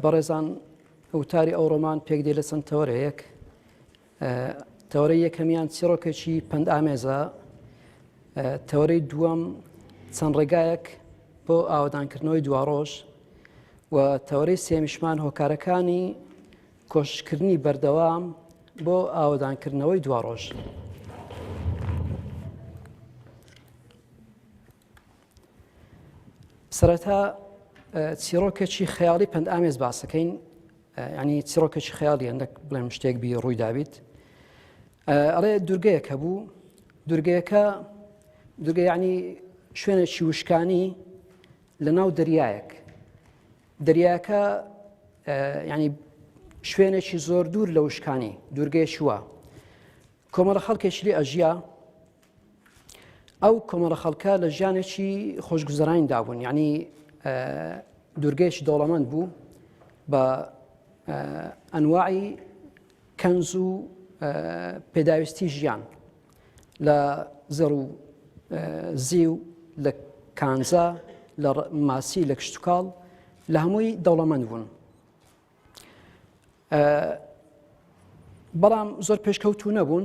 بەڕێزان ئەوتاری ئەو ڕۆمان پێک دێ لە چەند تەوەرەیەک. تەوەرەی یەکەمیان چیرۆکێکی پند ئامێزە، تەوەرەی دووەم چەند ڕێگایەک بۆ ئاوەدانکردنەوەی دواڕۆژ، و تەوەرەی سێمیشمان هۆکارەکانی کۆششکردنی بەردەوام بۆ ئاوەدانکردنەوەی دواڕۆژ. سەرەتا چیرۆکێکی خەیاڵی پند ئامێز باسەکەین، ینی چیرۆکێکی خەیاڵی هەندێک بڵێم شتێک بی ڕووی دابیت. ئەڵێ دوورگەیەکە بوو، دوورگەیەکە ینی شوێنێکی وشکانی لە ناو دەریایەک. دەریایەکە ینی شوێنێکی زۆر دوور لە وشکانی، دوورگەیەکی وە. کۆمەڵە خەڵکێکی لێ ئەژیا، ئەو کۆمەڵە خەڵکە لە ژیانێکی خۆشگوزەرانیدا بوون، ینی دوورگەیەکی دەوڵەمەند بوو بە ئەنواعی کەنز و پێداویستی ژیان، لە زەڕ و زی و لە کانزە، لە ماسی، لە کشتتوکاڵ، لە هەمووی دەوڵەمەند بوون. بەڵام زۆر پێشکەوتوو نەبوون.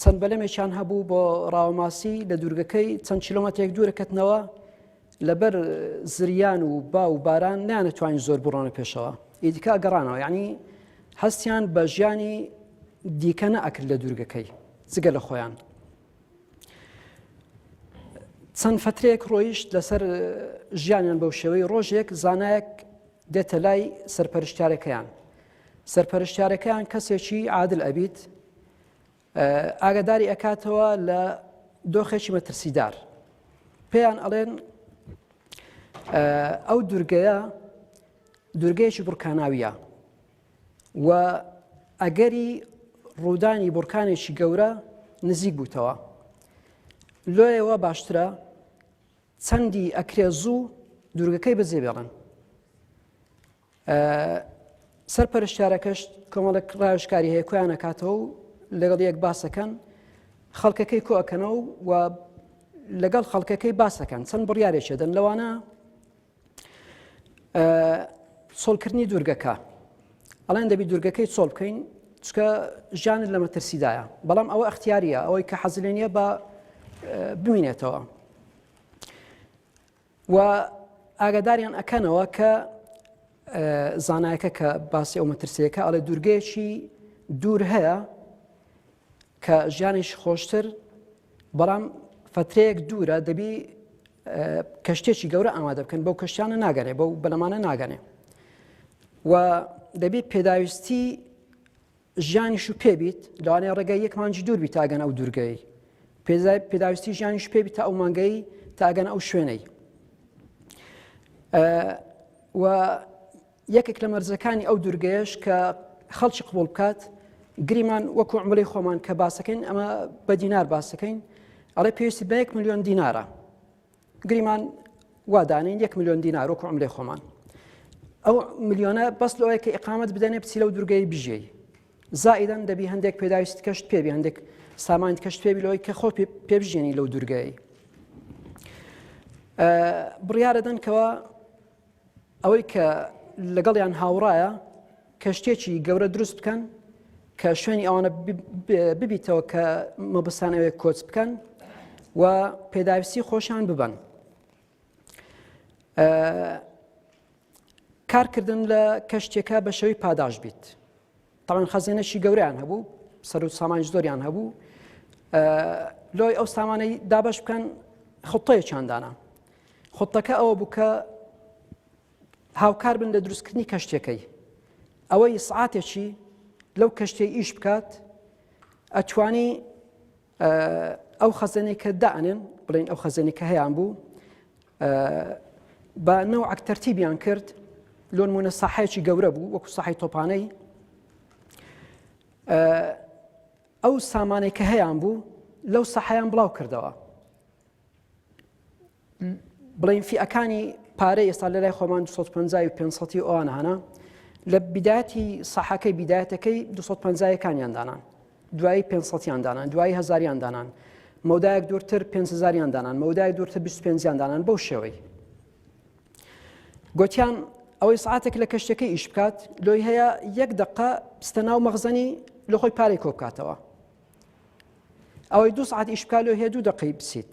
چەند بەلەمێکیان هەبوو بۆ ڕاوەماسی لە دوورگەکەی چەند کیلۆمەترێک دوورەکەتنەوە، لەبەر زریان و با و باران نانەتوانین زۆر بڕۆنە پێشەوە، ئیدیکا گەڕانەوە، یعنی هەستیان بە ژیانی دیکە نەئەکرد لە دوورگەکەی جگە لە خۆیان. چەند فترەیەک ڕۆیشت لەسەر ژیانیان بەو شێوەی. ڕۆژێک زانایەک دێتە لای سەرپەرشتیارەکەیان. سەرپەرشتیارەکەیان کەسێکی عادل ئەبیت، ئاگاداری ئەکاتەوە لە دۆخێکی مەترسیدار. پێیان ئەڵێن ئەو دوورگەیەکی بورکاناویە، و ئەگەری ڕوودانی بورکانێکی گەورە نزیک بووتەوە، لۆیەوە باشترە چەندی ئەکرێ زوو دوورگەکەی بەجێ بێڵن. سەرپەرشتیارەکەش کۆمەڵێک ڕاوێژکاری هەیە، کۆیان ئەکاتەوە و لەگەڵ یەک باسەکەن، خەڵکەکەی کۆ ئەکەنەوە و لەگەڵ خەڵکەکەی باسەکەن. چەند بڕیارێکە دەن، لەوانە چۆڵکردنی دوورگەکە. ئەڵێن دەبی دوورگەکەی چۆڵ بکەین، چکە ژیانت لە مەترسیدایە، بەڵام ئەوە ئەختیاریە، ئەوەی کە حەزی لێ نییە بە بمینێتەوە. و ئاگاداریان ئەکەنەوە کە زانایەکە کە باسی ئەو مەترسیەکە ئەڵێ دوورگەیەکی دوور هەیە کە ژیانیش خۆشتر، بەڵام فترەیەک دوورە، دەبی کەشتێکی گەورە ئامادە بکەن، بەو کەشتیانە ناگەنێ، بەو بەلەمانە ناگەنێ، و دەبی پێداویستی ژیانیش و پێبیت، لەوانەیە ڕێگای یەک مانجی دوور بیت تاگەن ئەو دوورگەی، پێداویستی ژیانیش پێبیت تا ئەو مانگەی تاگەن ئەو شوێنەی. و یەکێک لە مەرزەکانی ئەو دوورگەیەش کە خەڵکی قبوڵ بکات، گریمان وەکو عملەی خۆمان کە باسەکەین، ئەمە بە دینار باسەکەین، ئەڵێ پێویستی بە 1 ملیۆن دینارە، گریمان وادانین 1 ملیۆن دینار وەکو عملەی خۆمان. ئەو ملیۆنە بەس لەوەیە کە ئیقامەت بدەنێ بچی لەو دوورگەی بژێی، زائیدەن دەبی هەندێک پێداویستی کەشت پێبی، هەندێک سامانت کەشت پێبی لەوەی کە خۆ پێبژێنی لەو دوورگەی. بڕیارە دەنکەوە ئەوەی کە لەگەڵیان هاوڕایە کەشتێکی گەورە دروست بکەن کە شوێنی ئەوانە ببیتەوە کە مەبەستانەوەی کۆچ بکەن و پێداویستی خۆشیان ببەن. کارکردن لە کەشتێکە بە شێوەی پاداش بیت. تاوان خەزینەشی گەوریان هەبوو، سەر و سامانی زۆریان هەبوو، لۆی ئەو سامانەی دابەش بکەن، خوتەیەکیان دانا. خوتەکە ئەوە بوو کە هاوکار بن لە دروستکردنی کەشتێکەی، ئەوەی سعاتێکی لەو کەشتەی ئیش بکات، ئەتوانی ئەو خەزانەی کە دائنێن، بڵێن ئەو خەزانەی کە هەیەیان بوو، بە نەوعەک تەرتیبیان کرد، لۆ نمونە ساحەیەکی گەورە بوو وەکو ساحەی تۆپانەی، ئەو سامانەی کە هەیەیان بوو لەو ساحەیان بڵاو کردەوە. بڵێن فیئەکانی پارەی ئێستا لە لای خۆمان 250 و 500 ئەوانە هەنا، لە بیدایەتی ساحەکەی بیدایەتەکەی 250یەکانیان دانان، دوایی 500یان دانان، دوایی 1000یان دانان، مەودایەک دوورتر 5000یان دانان، مەودایەک دوورتر 25یان دانان. بەو شێوەی گوتیان ئەوەی سعاتێک لە کەشتەکەی ئیش بکات لۆی هەیە 1 دقە بستە ناو مەخزەنی لە خۆی پارەی کۆ بکاتەوە. ئەوەی 2 سعات ئیش بکات لۆی هەیە 2 دقەی بچیت.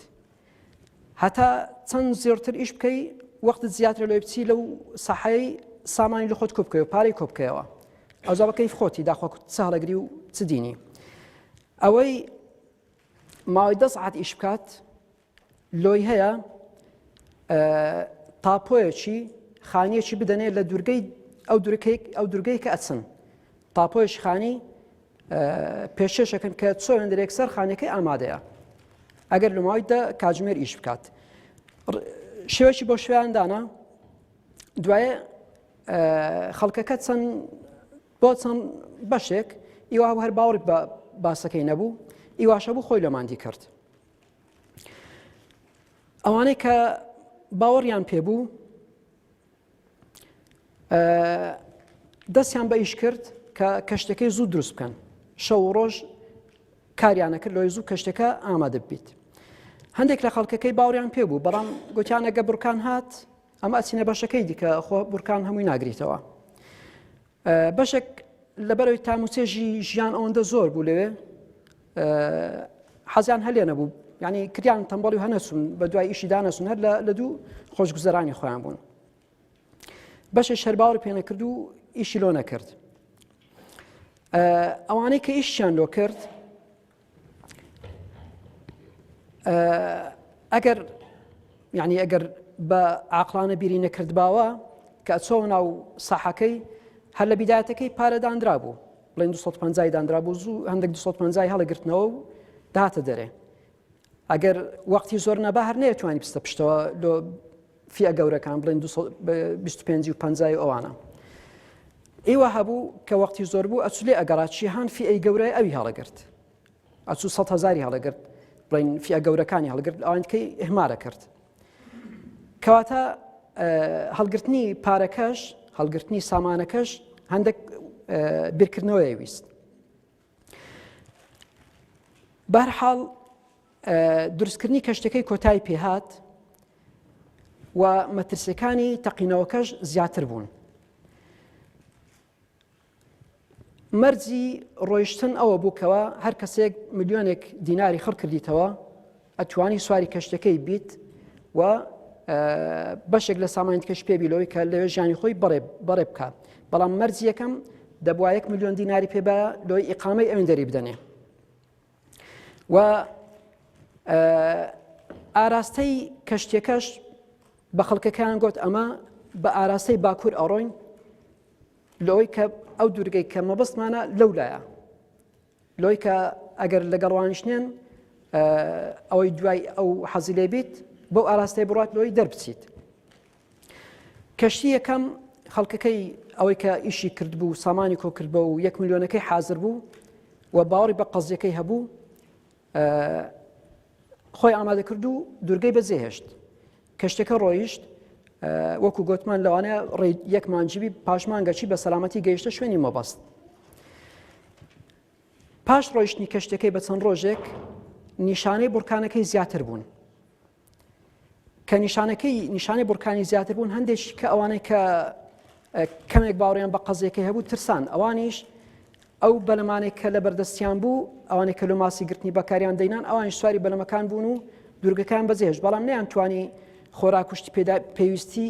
هەتا چەند زیاتر ئیش بکەی وەختت زیاتر لۆی بچی لەو ساحەی سامانی لە خۆت کۆ بکەوە پارەی کۆ بکەوە. ئەوجا بە کەیف خۆتی داخوا چ هەڵەگری و چ دینی. ئەوەی ماوەی 10 سعات ئیش بکات لۆی هەیە تاپۆیەکی خانیەکی بدەنێ لە دوورگەی ئەو دوورگەی کە ئەچن. تاپۆیش خانی پێشێشەکەن کە چۆن درێکسەر خانەکەی ئامادەیە. ئەگەر لە ماوەیدا کاتژمێر ئیش بکات. شێوەیەکی بۆ شوێیاندانە دوایە خەڵکەکە بۆ چەند بەشێک ئیوا هەر باوەڕ بە باسەکەی نەبوو ئیواشە بوو خۆی لەماندی کرد. ئەوانەی کە باوەڕیان پێبوو دەستیان بە ئیش کرد کە کەشتەکەی زوو دروست بکەن. شەو و ڕۆژ کاریانە کرد لۆی زوو کەشتەکە ئامادە ببیت. هەندێک لە خەڵکەکەی باوەڕیان پێبوو بەڵام گوتیان ئەگە بورکان هات ئەمە ئەچینە بەشەکەی دیکە خۆ بورکان هەمووی ناگریتەوە. بەشێک لەبەرەوەی تاموچێژی ژیان ئەوەندە زۆر بوو لەوێ حەزیان هەلێ نەبوو. یعنی کریان تەمبەڵی و هەنەچون بە دوای ئیشی دانەچون هەر لە دوو خۆشگوزەرانی خۆیان بوون. بەشێک شەر باوەڕ پێ نەکرد و ئیشی لۆ نەکرد. ئەوانەی کە ئیشیان لۆ کرد ئەگەر بە عاقلانە بیری نەکردباوە کە ئەچۆ ناو ساحەکەی هەر لە بیدایەتەکەی پارەدانرا بوو بڵێن 250 دانرا بوو زوو هەندێک 250 هەڵەگرتنەوە و داهاتە دەرێ. ئەگەر وەختی زۆر نەبا هەر نەیەتوانی بستە پشتەوە لۆ فیە گەورەکان بڵێن 25 و 50 ئەوانە. ئێوە هەبوو کە وەختی زۆر بوو ئەچولێ ئەگەڕاچی هەان فیئەی گەورەی ئەوی هەڵەگرت. ئەچوو 100,000 هەڵەگرت بڵێن فیە گەورەکانی هەڵگرت ئەوانکەی ئێمارە کرد. کەواتە هەڵگرتنی پارەکەش هەڵگرتنی سامانەکەش هەندێک بیرکردنەوەی ویست. بەهەرحاڵ دروستکردنی کەشتەکەی کۆتایی پێهات و مەترسیەکانی تەقینەوەکەش زیاتر بوون. مەرجی ڕۆیشتن ئەوە بووکەوە هەر کەسێک ملیۆنێک دیناری خڕ کردیتەوە ئەتوانی سواری کەشتەکەی بیت و بەشێک لە سامانیتکەش پێبیلەوەی کە لەوێ ژیانی خۆی بەڕێ بکات. بەڵام مەرجی یەکەم دەبووە 1 ملیۆن دیناری پێبە لۆی ئیقامەی ئەوێن دەری بدەنێ. و ئاراستەی کەشتێکەش بە خەڵکەکان گوت ئەمە بە ئاراستەی باکوور ئەڕۆین لەوەی کە ئەو دوورگەی کە مەبەستمانە لەولایە لۆی کە ئەگەر لەگەڵوانیشنێن ئەوەی دوای ئەو حەزی لێ بیت بەو ئاراستەی بڕات لۆی دەربچیت. کەشتی یەکەم خەڵکەکەی ئەوەی کە ئیشی کرد بوو سامانی کۆ کرد بە و 1 ملیۆنەکەی حازر بوو و باوەڕی بە قەزیەکەی هەبوو خۆی ئامادە کرد و دوورگەی بەجێهێشت. کەشتەکە ڕۆیشت وەکو گوتمان لەوانەیە ڕێ 1 مانجیبی پاشمانگەچی بە سەلامەتی گەیشتە شوێنی مەبەست. پاش ڕۆیشتنی کەشتەکەی بە چەند ڕۆژێک نیشانەی بورکانەکەی زیاتر بوون. کە نیشانەی بورکانی زیاتر بوون هەندێکی کە ئەوانەی کە کەمێک باوەڕیان بە قەزیەکەی هەبوو ترسان ئەوانیش ئەو بەلەمانێک کە لە بەردەستیان بوو ئەوانێک کە لە ماسی گرتنی بەکاریان دەینان ئەوان سواری بەلەمەکان بوون و دوورگەکان بەجێهێشت بەڵام نەیانتوانی خۆراکوشتی پێویستی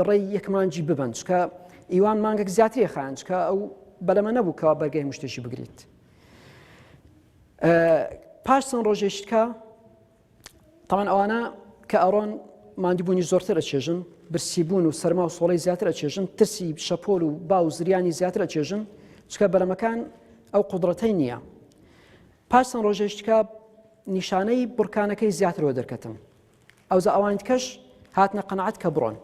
ڕێی 1 مانجی ببند چکە ئیوان مانگێک زیاتری خایان چکە ئەو بەلەمە نەبوو کەوا بەرگەی مشتێکی بگریت. پاش چەند ڕۆژێشتکە تاوان ئەوانە کە ئەڕۆن ماندیبوونی زۆرتر ئەچێژن برسیبوون و سەرما و سۆڵەی زیاتر ئەچێژن ترسی شەپۆل و با و زریانی زیاتر ئەچێژن چکە بەلەمەکان ئەو قودرەتەی نییە. پاش چەند ڕۆژێشتکە نیشانەی بورکانەکەی زیاترەوە دەرکەتن. ئەوزە ئەوان کەش هاتنە قەنەعەت کە بڕۆن.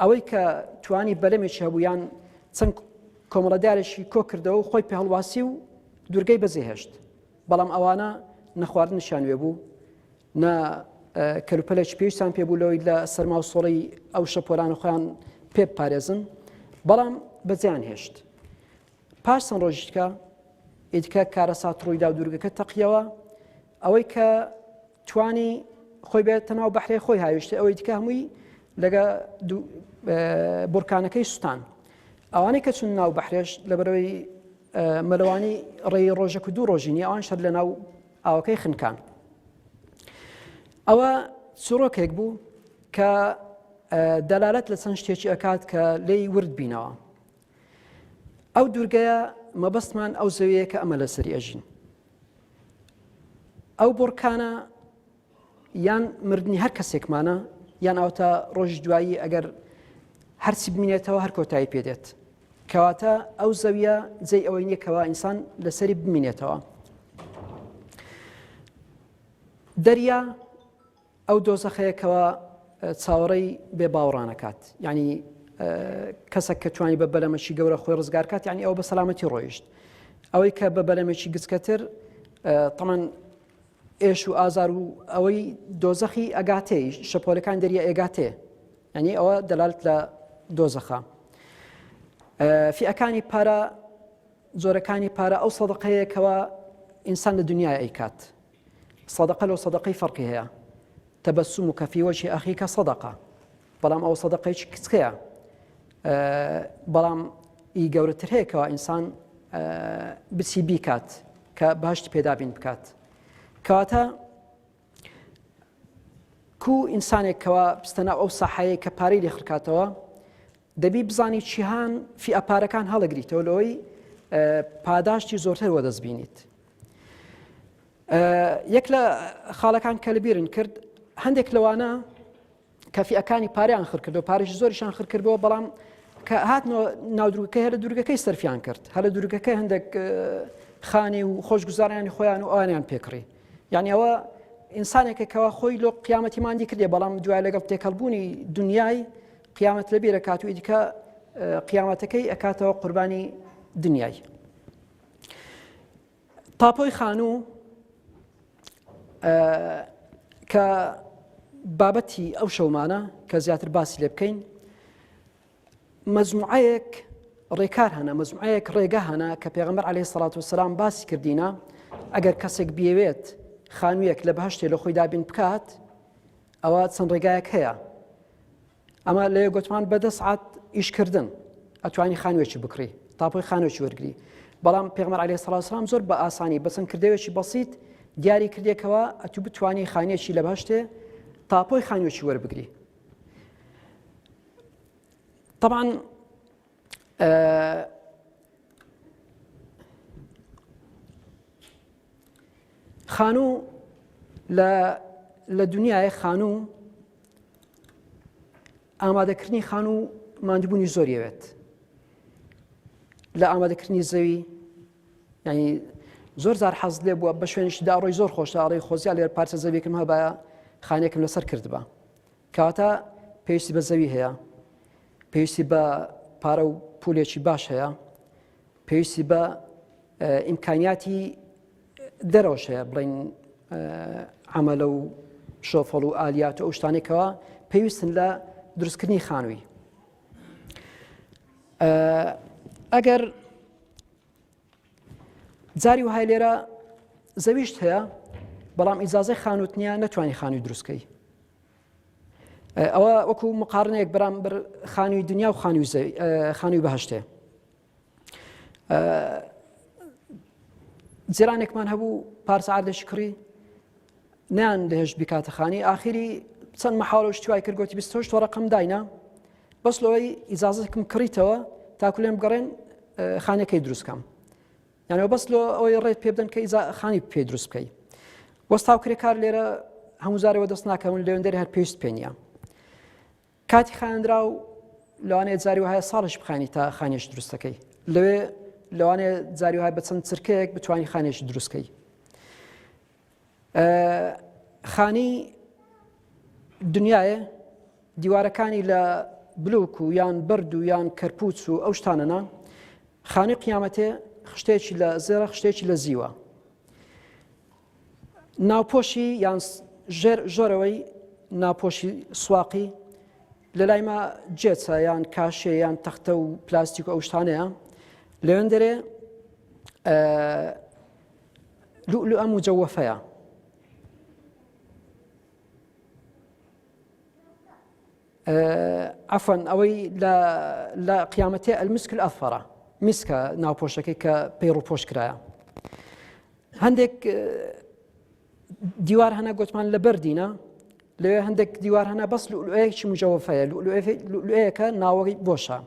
ئەوەی کە توانی بەلەمێکی هەبوویان چەند کۆمەڵەدارێکی کۆ کردەوە و خۆی پێ هەڵواسی و دوورگەی بەجێهێشت. بەڵام ئەوانە نەخواردنشیان وێ بوو نە کەلوپەلێکی پێویستیان پێبوو لەوەی لە سەرما و سۆڵەی ئەو شەپۆلانە خۆیان پێ بپارێزن بەڵام بەجێیان هێشت. پاش چەند ڕۆژێکە ئیدکە کارەسات ڕوویدا و دوورگەکە تەقیەوە ئەوەی کە توانی خۆی بێت تەناو بەحرەی خۆی هاویشتە ئەوەی دیکە هەمووی لەگە بورکانەکەی سوستان ئەوانەی کە چون ناو بەحرێش لەبەرەوەی مەلەوانی ڕێی ڕۆژێک و دوو ڕۆژینی ئەوان شەر لە ناو ئاوەکەی خنکان ئەوە سوڕۆکێک بوو کە دەلالەت لە چەند شتێکی ئەکات کە لێی ورد بینەوە ئەو دوورگەیە مەبەستمان ئەو زەویەیە کە ئەمە لەسەری ئەژین ئەو بورکانە یان مردنی هەر کەسێکمانە یان ئەوتە ڕۆژی دوایی ئەگەر هەرچی بمینێتەوە هەر کۆتایی پێدێت کەواتە ئەو زەویە جێی ئەوەی نییە کەوا ئینسان لەسەری بمینێتەوە دەریا ئەو دۆزەخەیەکەوە چاوەڕێی بێ باوەڕانەکات یعنی کەسێک کە توانی بە بەلەمەکی گەورە خۆی ڕزگارکات یعنی ئەو بە سەلامەتی ڕۆیشت ئەوەی کە بە بەلەمێکی گچکەتر تەمان ئێش و ئازار و ئەوەی دۆزەخی ئەگاتێ شەپۆلەکان دەریە ئێگاتێ یعنی ئەوە دەلالت لە دۆزەخە فیئەکانی پارە زۆرەکانی پارە ئەو سەدەقەیەکەوە ئینسان لە دنیای ئەیکات سەدەقە لەو سەدەقەی فەرقی هەیە تەبەسومک فی وەجهی ئەخیکە سەدەقە بەڵام ئەو سەدەقەیەکی کچکەیە بەڵام ئی گەورەتر هەیەکەوە ئینسان بچی بیکات کە باشتی پێدابین بکات کەواتە کو ئینسانێکەوە بستەناو ئەو ساحەیە کە پارەی لێ خڕکاتەوە دەبی بزانی چیهان فی ئەپارەکان هەڵەگریتەوە لەوەی پاداشتی زۆرتر وەدەستبینیت یەک لە خاڵەکان کە لەبیرن کرد هەندێک لەوانە کە فیئەکانی پارەیان خڕ کردەوە پارێکی زۆریشان خڕ کردەوە بەڵام کە هاتنەوە ناو دوورگەکەی هەر لە دوورگەکەی سەرفیان کرد هەر لە دوورگەکەی هەندێک خانی و خۆشگوزاریانی خۆیان و ئەوانیان پێکڕی یعنی ئەوە ئینسانێکێکەوە خۆی لۆ قیامەتی مادی کردێ بەڵام دوای لەگەڵ تێکەڵبوونی دنیای قیامەت لەبیرە کات و ئیدیکە قیامەتەکەی ئەکاتەوە قوربانی دنیای تاپۆی خانوو کە بابەتی ئەو شەومانە کە زیاتر باسی لێ بکەین مەجموعەیەک ڕێکار هەنا مەجموعەیەک ڕێگە هەنا کە پێغەمبەر عەلەیهی سەڵات وسەلام باسی کردینە ئەگەر کەسێک بیەوێت خانوویەک لە بەهەشتێ لە خۆی دابین بکات ئەوە چەند ڕێگایەک هەیە ئەمە لە گوتمان بە 10 سعات ئیشکردن ئەتوانی خانوویەکی بکڕی تاپۆی خانوویەکی وەرگری بەڵام پێغەمبەر عەلەیهی سەڵات وسەلام زۆر بە ئاسانی بە چەند کردەوێکی بەسیط دیاری کردێکەوە ئەتوو بتوانی خانوویەکی لە بەهەشتێ تاپۆی خانوویەکی وەربگری طبعا خانوو لە دنیای خانوو ئامادەکردنی خانوو ماندووبوونی زۆریەوێت لە ئامادەکردنی زەوی ینی زۆر زار حەز لێ بووە بە شوێنیشی داڕۆی زۆر خۆشە ئاڵی خۆزییا لێر پارچە زەویەکم هەبایە خانێکم لەسەر کردبە کەواتە پێویستی بە زەوی هەیە پێویستی بە پارە و پولێکی باش هەیە پێویستی بە ئیمکانیاتی دەرەوەش هەیە بڵین عەمەلە و شۆفڵ و ئالیات و ئەو شتانێکەوە پێویستن لە دروستکردنی خانووی ئەگەر جاری وهای لێرە زەویشت هەیە بەڵام ئیجازەی خانووت نییە نەتوانی خانووی دروستکەی ئەوە وەکو مقارنەیەک بەرامبەر خانووی دنیا و خانووی بەهەشتێ جێرانێکمان هەبوو پارچە ئاردێکی کڕی نیان لەهێشت بیکاتە خانی ئاخری چەند مەحاڵە و شتیوای کرد گوتی 28 ڕقم داینە بەس لەوەی ئیجازەکەم کڕیتەوە تاکو لێم بگەڕێن خانەکەی دروستکەم یانەوە بەس لۆ ئەوەی ڕێت پێ بدەن کە خانی پێ دروست بکەی وەستا و کرێکار لێرە هەموو زارەوە دەست ناکەون لەوێندەری هەر پێویست پێ نییە کاتی خاندرا و لەوانەیە جاری وهایە ساڵش بخانی تا خانێش دروستەکەی لەوێ لەوانەیە جاری وهای بە چەند چرکەیەک بتوانی خانێشی دروستکەی خانی دنیاە دیوارەکانی لە بلوک و یان بەرد و یان کەرپوچ و ئەو شتانەنا خانی قیامەتێ خشتێکی لە زێرە خشتێکی لە زیوە ناوپۆشی یان ژۆرەوەی ناپۆشی سواقی لە لای ما جێچە یان کاشێ یان تەختە و پلاستیک و ئەو شتانەیە لەوێن دەرێ لؤلؤە مجەوەفەیە عفوا ئەوەی لە قیامەتێ ئەلمسک الأظفر میسکە ناوپۆشەکەی کە پێی ڕووپۆش کرایە. هەندێک دیوار هەنا گوتمان لە بەردینە، لەوێ هەندێک دیوار هەنا بەس لولوەیەکی مجەوفەیە، لولوەیەکە ناوەی بۆشە.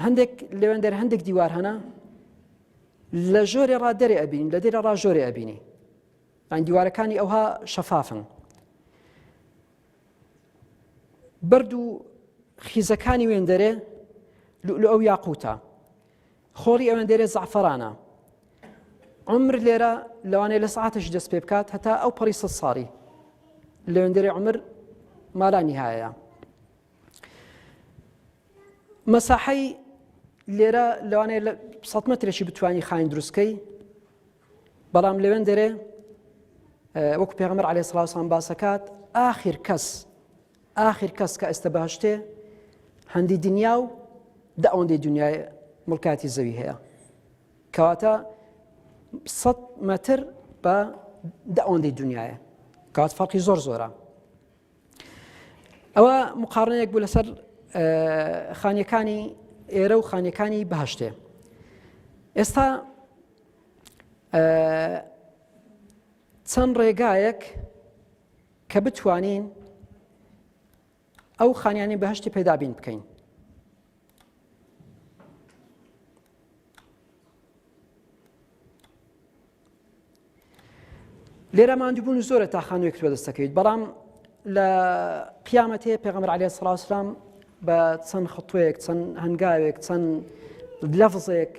هەندێک لەوێندەر هەندێک دیوار هەنا لە ژۆرێ ڕا دەرێ ئەبینین، لە دێرە ڕا ژۆرێ ئەبینی، دیوارەکانی ئەوها شەفافن. بەرد و خیزەکانی وێندەرێ لولو یاقوتە، خۆری ئەوێندەرێ زەعفەرانە. عمر لێرە لەوانەیە لە سەعاتش دەست پێ بکات هەتا ئەو پەڕی 100 ساڵی لەوێندەرێ عمر مالانی هایە. مەساحەی لێرە لەوانەیە لە 100 مەترێکی بتوانی خاین دروستکەی، بەڵام لەوێندەرێ وەکو پێغەمبەر عەلەیهی سەڵات وسەلام باسەکات ئاخر کەس کە ئێستا بەهەشتێ هەندی دنیا و دە ئەوەندەی دنیای مڵکاتی زەوی هەیە، کەواتە 100 مەتر بە دە ئەوەندەی دنیایە، کەواتە فەرقی زۆرە. ئەوە مقارنەیەک بوو لەسەر خانیەکانی ئێرە و خانیەکانی بەهەشتێ. ئێستا چەند ڕێگایەک کە بتوانین ئەو خانیانی بەهەشتی پێدابین بکەین. لێرە ماندووبوون زۆرە تا خانوویەک تۆ دەست دەکەویت، بەڵام لە قیامەتێ پێغەمبەر عەلەیهی سەڵات وسەلام بە چەند خەتوەیەک، چەند هەنگاوێک، چەند لەفزێک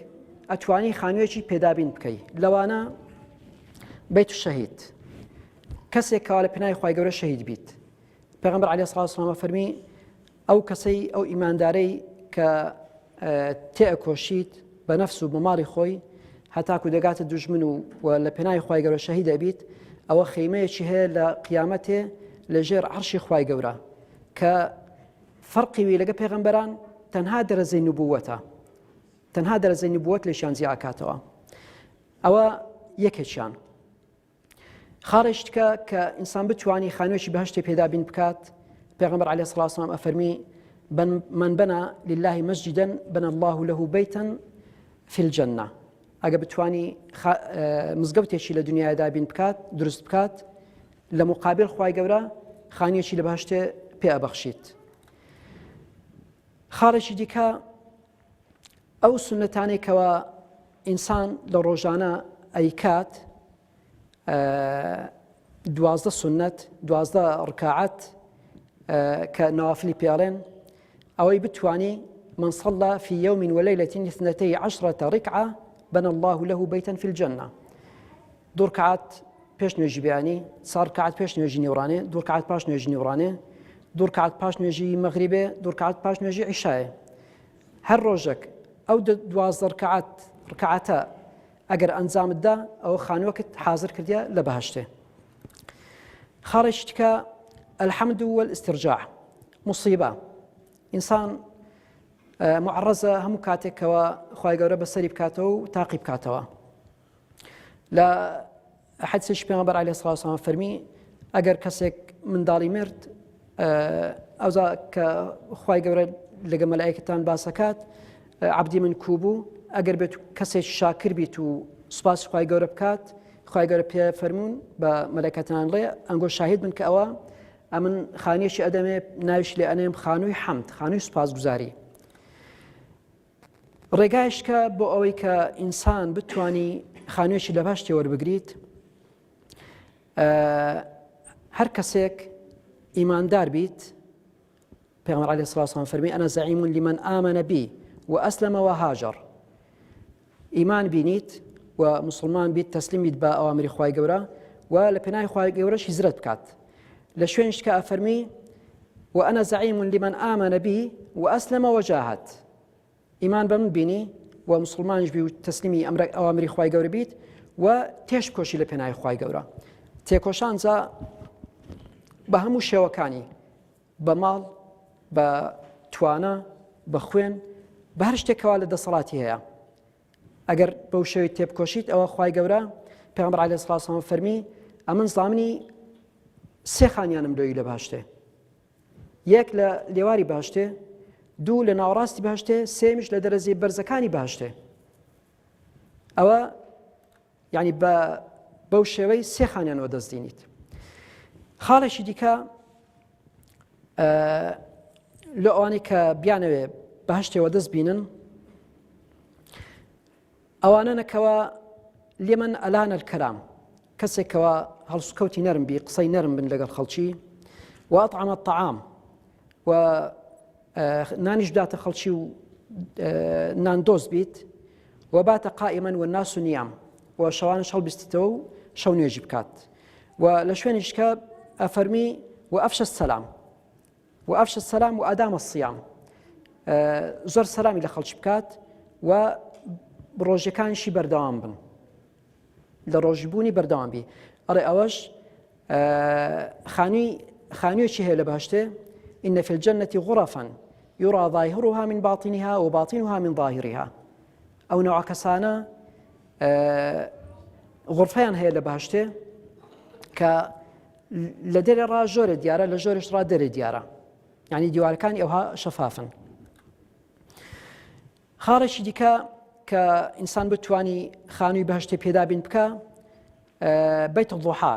ئەتوانی خانوویەکی پێدابین بکەی. لەوانە بەیت شەهید، کەسێک کەوا لە پێناوی خوای گەورە شەهید بیت. پێغەمبەر عەلەیهی سەڵات وسەلام فەرمی ئەو کەسەی ئەو ئیماندارەی کە تێئەکۆشیت بە نەفس و بە ماڵی خۆی هەتاکو دەگاتە دوژمن و لە پێناوی خوای گەورە شەهید ئەبیت، ئەوە خەیمەیەکی هەیە لە قیامەتێ لەژێر عەرشی خوای گەورە کە فەرقی وی لەگە پێغەمبەران تەنها دەرەزەی نوبووەتە، تەنها دەرەزەی نوبووەت لێشیان زیاد ئاکاتەوە. ئەوە یەکێکیان. خاڕێشتکە کە ئینسان بتوانی خانوویەکی بەهەشتی پێدابین بکات، پێغەمبەر عەلەیهی سەڵات وسەلام ئەفەرمی من بنى لله مسجدا بنى الله له بيتا في الجنة. ئەگە بتوانی مزگەوتێکی لە دنیای دابین بکات، دروست بکات، لە مقابل خوای گەورە خانیەکی لە بەهەشتێ پێ ئەبەخشیت. خاڕێکی دیکە ئەو سونەتانەی کەوا ئینسان لە ڕۆژانە ئەیکات، 12 سنەت، 12 ڕکاعەت کە نەوافلی پێڵێن، ئەوەی بتوانی من صلى في يوم وليلة 12 ركعة بنى الله له بيتا في الجنة. 2 ركعات پێش نوێژی بەیانی، 4 ركعات پێش نوێژی نیوڕانێ، 2 ركعات پاش نوێژی نیوڕانێ، 2 ركعات پاش نوێژی مەغریبێ، 2 ركعات پاش نوێژی عیشایە. هەر ڕۆژێک ئەو 12 ركعاتە ئەگەر ئەنجامتدا ئەوە خانووەکت حازر کردیە لە بەهەشتێ. خاڕێکی دیکە الحەمد والاسترجاع، مصیبە ئینسان معرەزە هەموو کاتێکەوە خوای گەورە بەسەری بکاتەوە و تاقی بکاتەوە. لە حەدیثێکی پێغەمبەر عەلەیهی سەڵات وسەلام فەرمی ئەگەر کەسێک منداڵی مرد، ئەوزا کە خوای گەورە لەگە مەلائیکەتان باسەکات، عەبدی من کوبوو، ئەگەر بێت کەسێک شاکر بیت و سوپاسی خوای گەورە بکات، خوای گەورە پێ فەرموون بە مەلائیکەتان ڵێ ئەنگۆ شاهید بن کە ئەوە ئەمن خانیەکی ئەدەمێ ناویش لێ ئەنێم خانووی حەمد، خانووی سوپاسگوزاری. ڕێگایشکە بۆ ئەوەی کە ئینسان بتوانی خانوویەکی لە بەهەشتێ وەربگریت، هەر کەسێک ئیماندار بیت، پێغەمبەر عەلەیهی سەڵات وسەلام فەرمی ئەنا زەعیم لمن آمن بی وأسلم وهاجر. ئیمان بینیت و مسلمان بیت، تەسلیم بیت بە ئەوامری خوای گەورە و لە پێناوی خوای گەورەش هیجرەت بکات. لە شوێنش کە ئەفەرمی وأنا زعيم لمن آمن بي وأسلم وجاهد. ئیمان بە من بینی و مسلمانش بی و تەسلیمی ئەوامری خوای گەورە بیت و تێش بکۆشی لە پێناوی خوای گەورە. تێکۆشانجا بە هەموو شێوەکانی، بە ماڵ، بە توانە، بە خوێن، بە هەر شتێکەوە لە دەسەڵاتی هەیە. ئەگەر بەو شێوەی تێبکۆشیت ئەوە خوای گەورە پێغەمبەر عەلەیهی سەڵات وسەلام فەرمی ئەمن زامنی 3 خانیانم لۆی لە بەهەشتێ. یەک لە لێواری باشتێ، دوو لە ناوەڕاستی باشتێ، سێمیش لە دەرەزی بەرزەکانی باشتێ. ئەوە یعنی بەو شێوەی سێ خانیانەوە دەستدێنیت. خاڵێکی دیکە لە ئەوانەی کە بیانەوێ بەهەشتێەوە دەست بینن، ئەوانە نەکەوە لێمن ئەلانە الکەلام، کەسێکەوە هەڵسوکەوتی نەرم بی، قسەی نەرم بن لەگەڵ خەڵکی، و ئەطعەمە الطەعام، و نانیش بداتە خەڵکی و نان دۆست بیت، و باتە قائیمەن والناس نیام، و شەوانش هەڵبیستیتەوە و شەو نوێژی بکات. و لە شوێنیشکە ئەفەرمی وأفشى السلام وأفشى السلام وأدام الصيام، زۆر سەلامی لە خەڵکی بکات و ڕۆژەکانیشی بەردەوام بن، لە ڕۆژبوونی بەردەوام بی. ئەڵێ ئەوەش خانوویەکی هەیە لە باشتێ، إن في الجنة غرفا يرى ظاهرها من باطنها وباطنها من ظاهرها. ئەو نەوع کەسانە غرفەیان هەیە لە باشتێ کە لە دەرێ ڕا ژۆرە دیارە، لە ژۆرش ڕا دەرێ دیارە، یعنی دیوارەکانی ئەوها شەفافن. خاڵێکی دیکە کە ئینسان بتوانی خانووی بەهشتێ پێدابین بکە، بەیت الضوحا،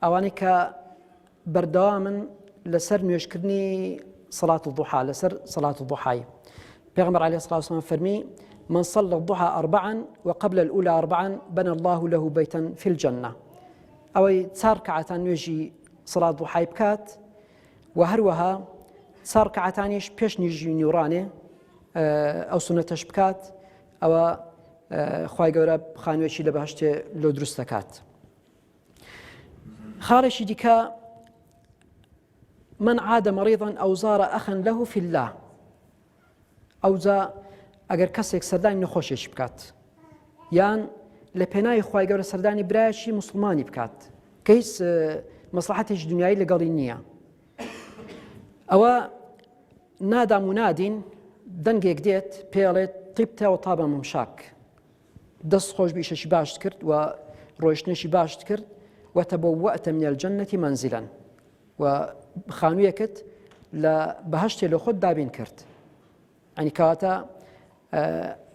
ئەوانەی کە بەردەوامن لەسەر نوێژکردنی صلاة الضحى، لەسەر صلاة الضحى. پێغەمبەر عليه الصلاة والسلام فەرمی من صلى الضحى 4 وقبل الأولى 4 بنى الله له بيتا في الجنة. ئەوەی 4 ڕکعەتان نوێژی صلاة الضحى بکات، و هەروەها 4 ڕکعەتانیش پێش نوێژی نیوڕانێ ئەو سونەتەش بکات، ئەوە خوای گەورە خانوویەکی لە بەهشتێ لۆ دروست دەکات. خاڵێکی دیکە من عاد مريضا أو زار أخا له في الله، ئەوجا ئەگەر کەسێک سەردانی نەخۆشیێکی بکات، یان لە پێناوی خوای گەورە سەردانی برایەکی موسڵمانی بکات کە هیچ مەسلحەتێکی دنیایی لەگەڵی نییە، ئەوە نادام و نادین دەنگێک دێت پێڵێت طیبتە وطاب ممشاک، دەست خۆش بیشەشی باشت کرد و ڕۆیشتنێکی باشت کرد، وتبوأت من الجنة منزلا، و خانوویەکەت لە بەهشتێ لە خۆت دابین کرد. ئەنی کەواتە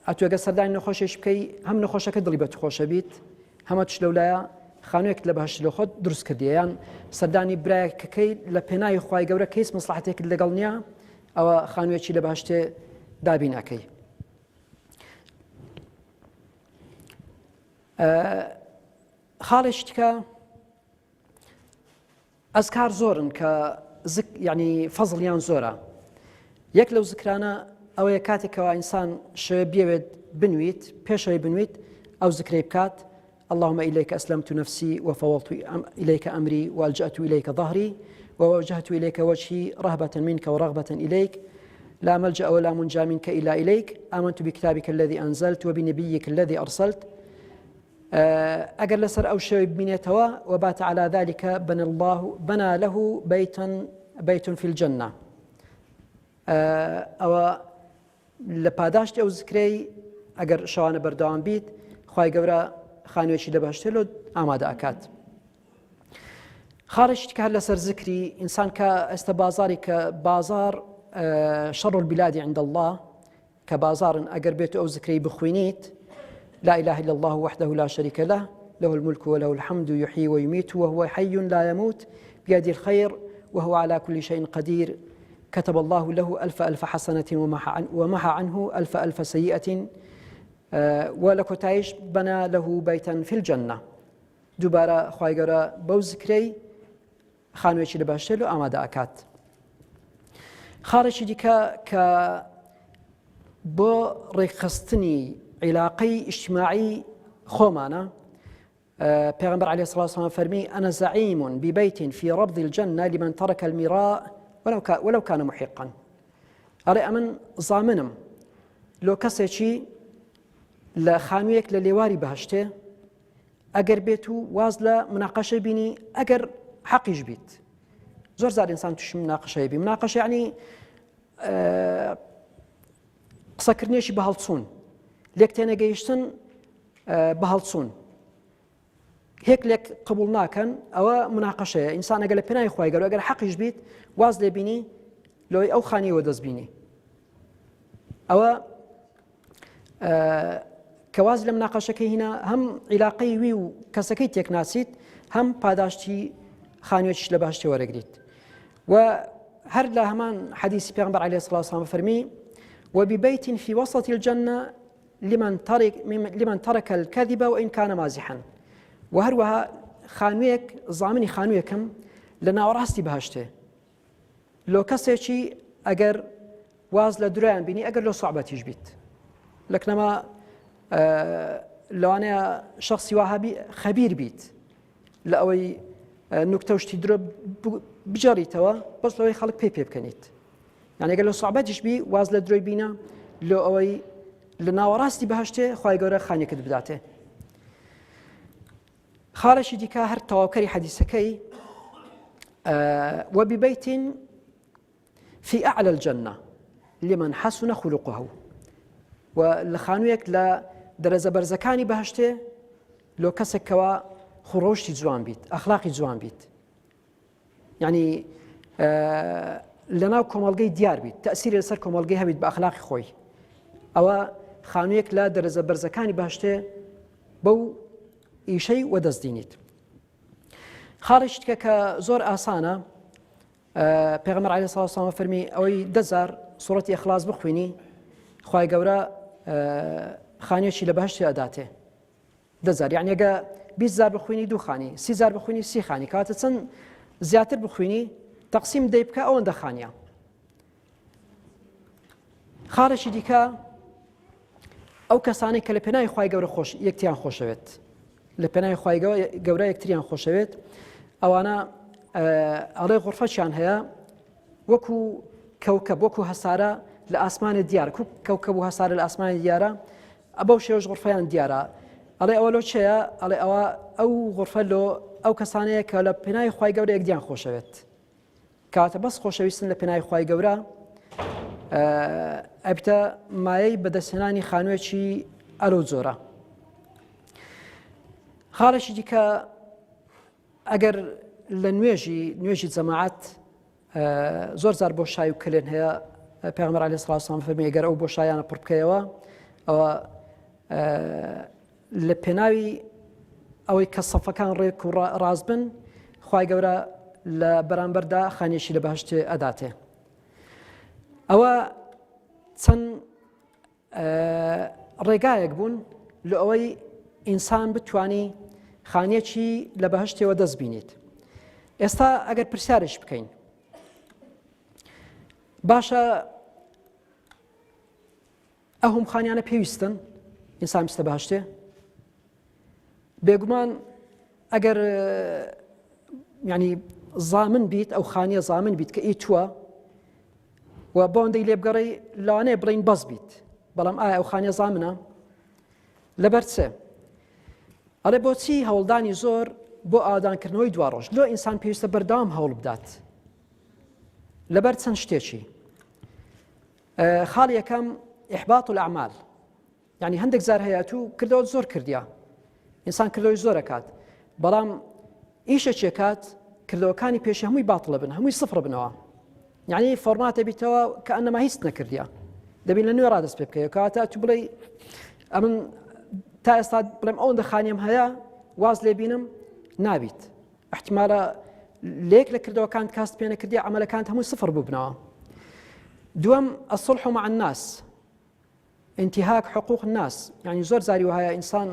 ئەتوێگە سەردانی نەخۆشیێکی بکەی، هەم نەخۆشەکە دڵی بە خۆشە بیت، هەمە تش لەولایە خانوویەک لە بەهشت لە خۆت دروست کردیە، یان سەردانی برایەکەکەی لە پێناوی خوای گەورە کە هیچ مەسلحەتێکت لەگەڵ نییە، ئەوە خانوویەکی لە بەهشتێ دابینەکەی. خاڵێکی دیکە ئەزکار زۆرن کە یعنی فەزڵیان زۆرە. یەک لەو زکرانە ئەوەیە کاتێکەوە ئینسان شەوێ بێوێت بنویت، پێشەوەی بنویت ئەو زکرەی بکات: اللهم إليك أسلمت نفسي وفوضت إليك أمري وألجأت إليك ظهري ووجهت إليك وجهي رهبة منك ورغبة إليك، لا ملجأ ولا منجى منك إلا إليك، آمنت بكتابك الذي أنزلت وبنبيك الذي أرسلت. ئەگەر لەسەر ئەو شەوی ببینێتەوە وبات على ذلك بنى له بيت في الجنة، ئەوە لە پاداشتی ئەو زکرەی ئەگەر شەوانە بەردەوام بیت، خوای گەورە خانوویەکی لە بەهشتێ لۆ ئامادە ئەکات. خاڵێکی کە هەر لەسەر زکری ئینسان کە ئێستا بازاری کە بازار شەڕ البلاد عند الله، کە بازارن ئەگەر بێت ئەو زکرەی بخوێنیت: لا إله إلا الله وحده لا شريك له له الملك وله الحمد يحيي ويميت وهو حي لا يموت بيده الخير وهو على كل شيء قدير، كتب الله له ألف حسنة ومحى عنه ألف سيئة، ولكتايش بنى له بيتا في الجنة. دووبارە خوای گەورە بەو زکرەی خانوویەکی لە بەهشتێ لۆ ئامادە ئەکات. خاڵێکی دیکە کە بۆ ڕێکخستنی علاقەی اجتماعی خۆمانە، پێغەمبەر عليه الصلاة والسلام فەرمی: أنا زعيم ببيت في ربض الجنة لمن ترك المراء ولو كان محقا. ئەڵێ ئەمن زامنم لۆ کەسێکی لە خانوویەک لە لێواری بەهشتێ ئەگەر بێت و واز لە مناقەشە بینی، ئەگەر حەقیش بیت. زۆر زار ئینسان تووشی مناقەشەیە بی، مناقەشە یعنی قسەکردنێکی بە هەڵچوون، لێک تێنەگەیشتن بە هەڵچوون، هێک لێک قبول ناکەن، ئەوە مناقەشەیە. ئینسان ئەگەر لە پێناوی خوای گەورە ئەگەر حەقیش بیت، واز لێ بینی لەوەی ئەو خانیەوە دەستبینی. ئەوە کەواز لە مناقەشەکەی هینا هەم عیلاقەی وی و کەسەکەی تێکناسیت هەم پاداشتی خانوێکیش لە باشتی وەرەگریت. و هەر لە هەمان حەدیسی پێغەمبەر عەلەیهی سڵاو وسلام فەرمی وببيت في وسط الجنة لمن ترك الكذب وإن كان مازحا. وهروها خانوێک زامنی خانوێکم لە ناوەڕاستی بەهەشتێ لۆ کەسێکی ئەگەر واز لە درایان بینی ئەگەر لۆ سوعبەتیش بیت لەکنەما لەوانەیە شخصی واهابی خەبیر بیت لە ئەوەی نوکتە و شتی درۆ بجەڕیتەوە بەس لەوەی خەڵک پێ بکەنیت. یعنی ئەگەر لە سوعبەتیش بی واز لە درۆی بینە لۆ ئەوەی لە ناوەڕاستی بەهەشتێ خوای گەورە خانیەکەت بداتێ. خاڵێکی دیکە هەر تەواوکەری حەدیسەکەی وببيت في أعلى الجنة لمن حسن خلقه. و لە خانوویەک لە دەرەزە بەرزەکانی بەهەشتێ لۆ کەسێکەوە خوڕۆشتی جوان بیت ئەخلاقی جوان بیت. یعنی لەناو کۆمەڵگەی دیار بیت تەئسیری لەسەر کۆمەڵگەی هەبیت بە ئەخلاقی خۆی. ئەوە خانوویەک لە دەرەزە بەرزەکانی بەهەشتێ بەو ئیشەی وەدەستدینیت. خاڵێکی دیکە کە زۆر ئاسانە پێغەمبەر عەلەیهی سڵاو وسلام فەرمی ئەوەی 10,000 سوڕەتی ئیخلاس بخوێنی خوای گەورە خانوێکی لە بەهەشتێ ئەداتێ. 10,000 یعنی ئەگە 20,000 بخوێنی 2 خانی 30,000 بخوێنی 30 خانی کاتە چەند زیاتر بخوێنی تەقسیم دەی بکە ئەوەندە خانیە. خاڵێکی دیکە ئەو کەسانێک کە لە پێناوی خوای گەورە یەکتریان خۆشەوێت لە پێناوی خوای گەورە یەکتریان خۆشەوێت ئەوانە ئەڵێ غورفەشیان هەیە وەکو کەوکەب وەکو هەسارە لە ئاسمانی دیارە کەوکەب و هەسارە لە ئاسمانی دیارە ئەبەو شێوەش غورفەیان دیارە. ئەڵێ ئەوە لۆ چێە؟ ئەڵێ ئەوە ئەو غورفە لۆ ئەو کەسانەیە کە لە پێناوی خوای گەورە یەکدیان خۆشەوێت کاتە بەس خۆشەویستن لە پێناوی خوای گەورە ئەبتە مایەی بەدەستهێنانی خانوێکی ئەلۆ جۆرە. خاڵێکی دیکە ئەگەر لە نوێژی جەماعەت زۆر زار بۆ شای و کلێن هەیە پێغەمبەر عەلەیهی سڵاو وسلام فەرمی ئەگەر ئەو بۆ شایانە پڕ بکەیەوە ئەوە لە پێناوی ئەوەی کە سەفەکان ڕێک و ڕاست بن خوای گەورە لە بەرامبەردا خانیەشی لە بەهەشتێ ئەداتێ. ئەوە چەند ڕێگایەک بوون لە ئەوەی ئینسان بتوانی خانیەکی لە بەهەشتێەوە دەست بینیت. ئێستا ئەگەر پرسیارش بکەین باشە ئەهم خانیانە پێویستن ئینسان بستە بەهەشتێ؟ بێگومان ئەگەر ینی زامن بیت ئەو خانیە زامن بیت کە ئیتووە و بۆندەی لێ بگەڕی لەوانەیە بڵین بەس بیت بەڵام ئایا ئەو خانیە زامنە؟ لەبەر چێ؟ ئەڵێ بۆچی هەوڵدانی زۆر بۆ ئاوادانکردنەوەی دوا ڕۆژ لۆ ئینسان پێویستە بەردەوام هەوڵ بدات لەبەر چەند شتێکی. خاڵی یەکەم ئیحباط الأعمال، یعنی هەندێک جار هەیەت و کردەوە زۆر کردیا ئینسان کردەوەی زۆر ئەکات بەڵام ئیشێکی کات کردەوەکانی پێشی هەمووی باتڵە بن هەمووی سفر بنەوە، یعنی فۆرماتە بیتەوە کە ئەنەما هیچ نەکردیا دەبین لە نوێ ڕادەست پێ بکەیە کاتە تو بڵێ ئەمن تا ئێستا بڵێم ئەوەندە خانیم هەیە واز لێ بینم نابیت احتیمالە لێک لە کردەوەکان کاست پێ نەکردی عەمەلەکانت هەمووی سفر بوو بنەوە. دووەم الصلح مع الناس، انتهاك حقوق الناس، يعني زۆر زاری وهەیە ئینسان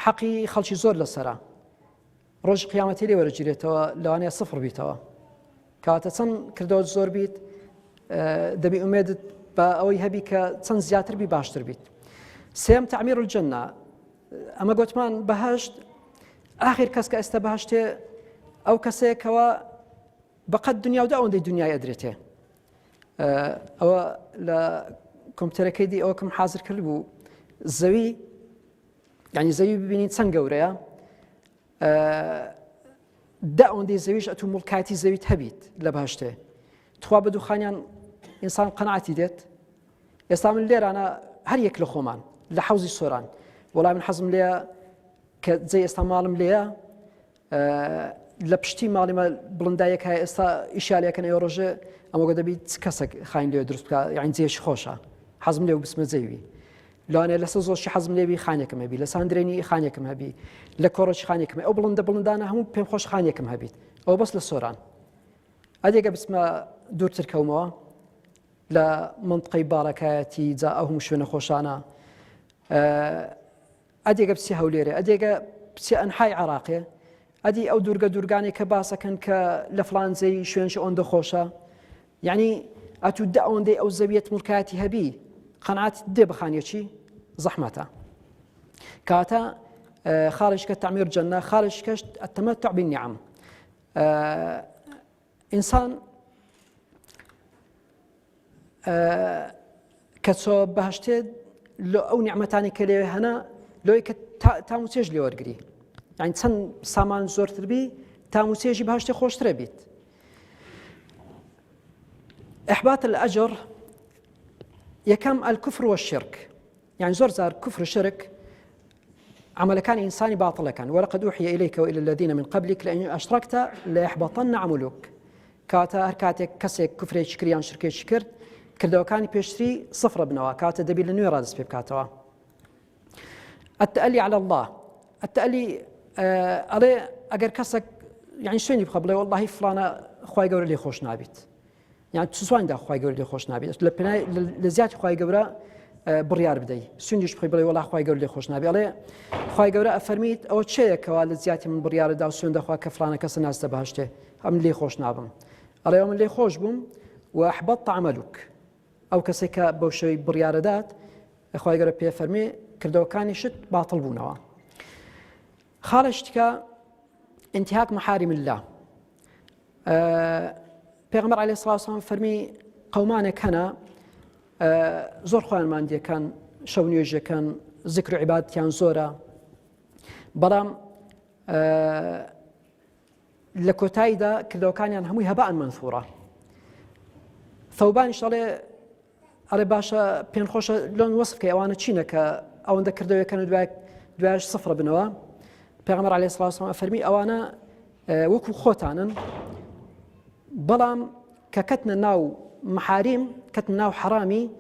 حەقی خەڵکی زۆر لەسەرە ڕۆژی قیامەتی لێ وەرەگیرێتەوە لەوانەیە سفر بیتەوە کاتە چەند کردەوە زۆر بیت دەبی ئومێدت بە ئەوەی هەبی کە چەند زیاتر بی باشتر بیت. سێم تعمیر الجنة، ئەمە گوتمان بەهەشت ئاخر کەس کە ئێستا بەهەشتێ ئەو کەسەیەکەوە بەقەد دنیا و دا ئەوەندەی دنیای ئەدرێتێ. ئەوە لە کۆمپیوتەرەکەی دی ئەوە کەم حازر کرد بوو زەوی، یعنی زەوی ببینین چەند گەورەیە دا ئەوەندەی زەویش ئەتوو مڵکاتی زەویت هەبیت لە بەهەشتێ تخوا بە دووخانیان ئینسان قەناعەتی دێت. ئێستا من لێرانە هەر یەک لە خۆمان لە حەوزی سۆران وەڵام من حەزم لێیە کە جێ ئێستا ماڵم لێیە لە پشتی ماڵیمە بڵندایەک هەیە ئێستا ئیشارەکەن ئێوە ڕۆژێ ئەمەگە دەبیت کەسێک خاین لێ دروست بکە یعنی جێش خۆشە حەزم لێ بسمە جێوی لەوانێ لەسەر زۆرشی حەزم لێوی خانێکم هەبی لە ساندرێنی خانێکم هەبی لە کۆڕۆژ خانێکم ئەو بڵندانە هەموو پێم خۆش خانێکم هەبیت ئەو بەس لە سۆران ئەدێگە بسمە دوورتر کەومەوە لە منطقەی باڵەکایەتی جا ئەو هەموو شوێنە خۆشانە ئەدێگە بچی هەولێرە ئەدێگە بچی ئەنحای عێراقێ ئەدی ئەو دوورگانێک کە باسەکەن کە لە فڵانجەی شوێنش ئەوەندە خۆشە یعنی ئەتو دە ئەوەندەی ئەو زەویەت مڵکایەتی هەبی قەنعات دێ بخانیەکی زەحمەتە کاتە خارجکە تعمیر جەنە خارجکەش التمتع بالنعم ئینسان کە چۆ بەهشتێت لە ئەو نیعمەتانی کە لێوێ هەنا لۆی کە تام و چێژ لێ وەرگری یعنی چەند سامان زۆرتر بی تام و چێژی بەهشتێ خۆشترە بیت إحباط الأجر يكم الكفر والشرك يعني زور زار كفر وشرك عمل كان إنساني باطل كان ولقد أوحي إليك وإلى الذين من قبلك لأن أشركت ليحبطن عملك كاتا هركاتك كسك كفر شكريان شركي شكر كردو كان بيشتري صفر بنوا كاتا دبي لنوي رادس بكاتوا التألي على الله التألي عليه أجر كسك يعني شنو بقبله والله فلانة خواي جور لي خوش نابيت يعني تسوان ده خواي جور لي خوش نابيت لزيات خواي جورا بريار بدي سندش بقبله والله خواي جور لي خوش نابي عليه خواي جورا أفرميت أو شيء كوال زيات من بريار ده وسند خوا كفلانة كسناس تبهشته هم لي خوش نابم عليه يوم اللي خوش بوم وأحبطت عملك أو كسيك بوشي بريار دات خواي جورا بيفرمي كردو كان يشت باطل بونوا خارجتك انتهاك محارم الله پیغمبر علیه الصلاة والسلام فرمی قومانك هنا زور خوان ماندی کن شونیوژ کن ذکر عبادتیان زورا بلام لکوتای دا کردوکانیان هموی هباء منثورة ثوبان إنشاءالله على باشا بين خوش لون وصف كي أوانا تشينا كأوان دا كردوية كانوا دواج صفرة بنوا پیغمبر علیه الصلاة والسلام فرمی أوانا وكو خوتانا بەڵام کە کەتنە ناو محاریم کەتنە ناو حرامی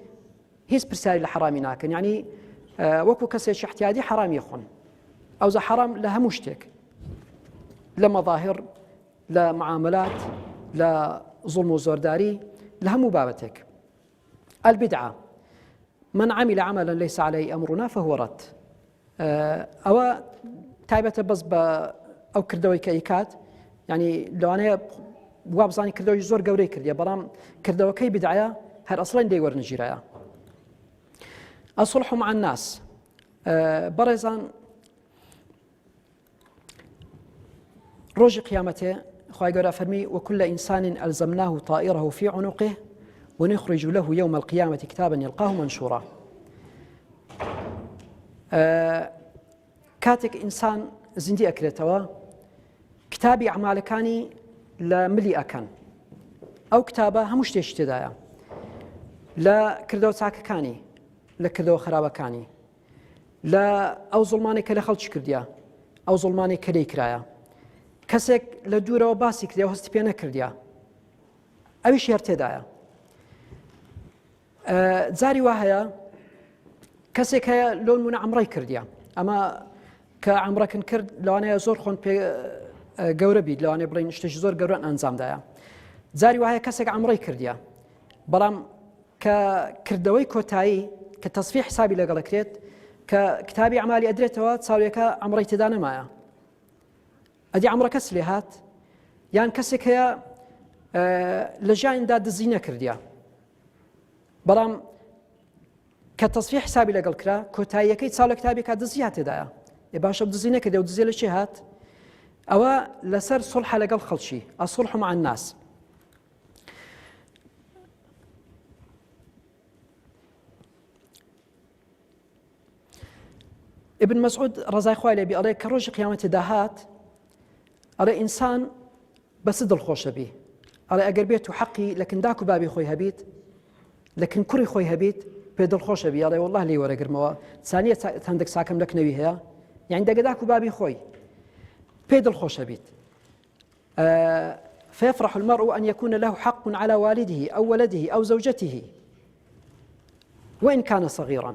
هیچ پرسیاری لە حرامی ناکەن یعنی وەکو کەسێکی احتیاجی حرامی خۆن ئەوزە حرام لە هەموو شتێک لە مەظاهر لە معاملات لە ظلم و زۆرداری لە هەموو بابەتێک البدعة من عمل عملا ليس عليه أمرنا فهو رد ئەوە تایبەتە بەس بە ئەو کردەوەی کە ئیکات یعنی لەوانەیە وابزانی کردەوەی زۆر گەورەی کردیە بەڵام کردەوەکەی بدعەیە هەر ئەسڵەن لێی وەرنەگیرایە الصلح مع الناس بەڕێزان ڕۆژی قیامەتێ خوای گەورە فەرمی وكل إنسان ألزمناه طائره في عنقه ونخرج له يوم القيامة كتابا يلقاه منشورا كاتك إنسان زندي أكريتوا كتابي أعمالكاني لا ملي أكن أو كتابة همش تشتدايا لا كردو تاككاني لا كردو خرابكاني لا أو ظلماني كلا خلش كرديا أو ظلماني كلي كرايا كسك لدورة وباسي كرديا وهستبيانا كرديا أويش يرتدايا زاري وهايا كسك هيا لون من عمري كرديا أما كعمرك كرد لو أنا زور خون گەورە بیت لەوانێ بڵین شتێکی زۆر گەورەن ئەنجامدایە جاری وایە کەسێک عەمڕەی کردیە بەڵام کە کردەوەی کۆتایی کە تەصفیح حسابی لەگەڵەکرێت کە کتابی ئەعمالی ئەدرێتەوە چاوێکە عەمڕەی تێدا نەمایە ئەدی عەمڕە کەس لێ هات یان کەسێک هەیە لە ژیانیدا دزی نەکردیە بەڵام کە تەصفیح حسابی لەگەڵ کرا کۆتاییەکەی چاو لە کتابێکا دزی هاتێدایە باشە دزی نەکردێ و دزی لە چێ هات ئەوە لەسەر سڵحە لەگەڵ خەڵکی الصلح مع الناس ابن مسعود ڕزای خوای لێ بێ ئەڵێ کە ڕۆژی قیامەتێ داهات ئەڵێ ئینسان بەس دڵخۆشە بێ ئەڵێ ئەگەر بێت و حەقی لە کنداک و بابی خۆی هەبیت لە کن کوڕی خۆی هەبیت پێ دڵخۆشە بێ ئەڵێ وەڵڵاه لێی وەرەگرمەوە چانیە هەندێک ساکەم لە کنەوی هەیە یعنی دەگەداک و بابی خۆی پێ دڵخۆشە بیت فيفرح المرء أن يكون له حق على والده أو ولده أو زوجته وإن كان صغيرا.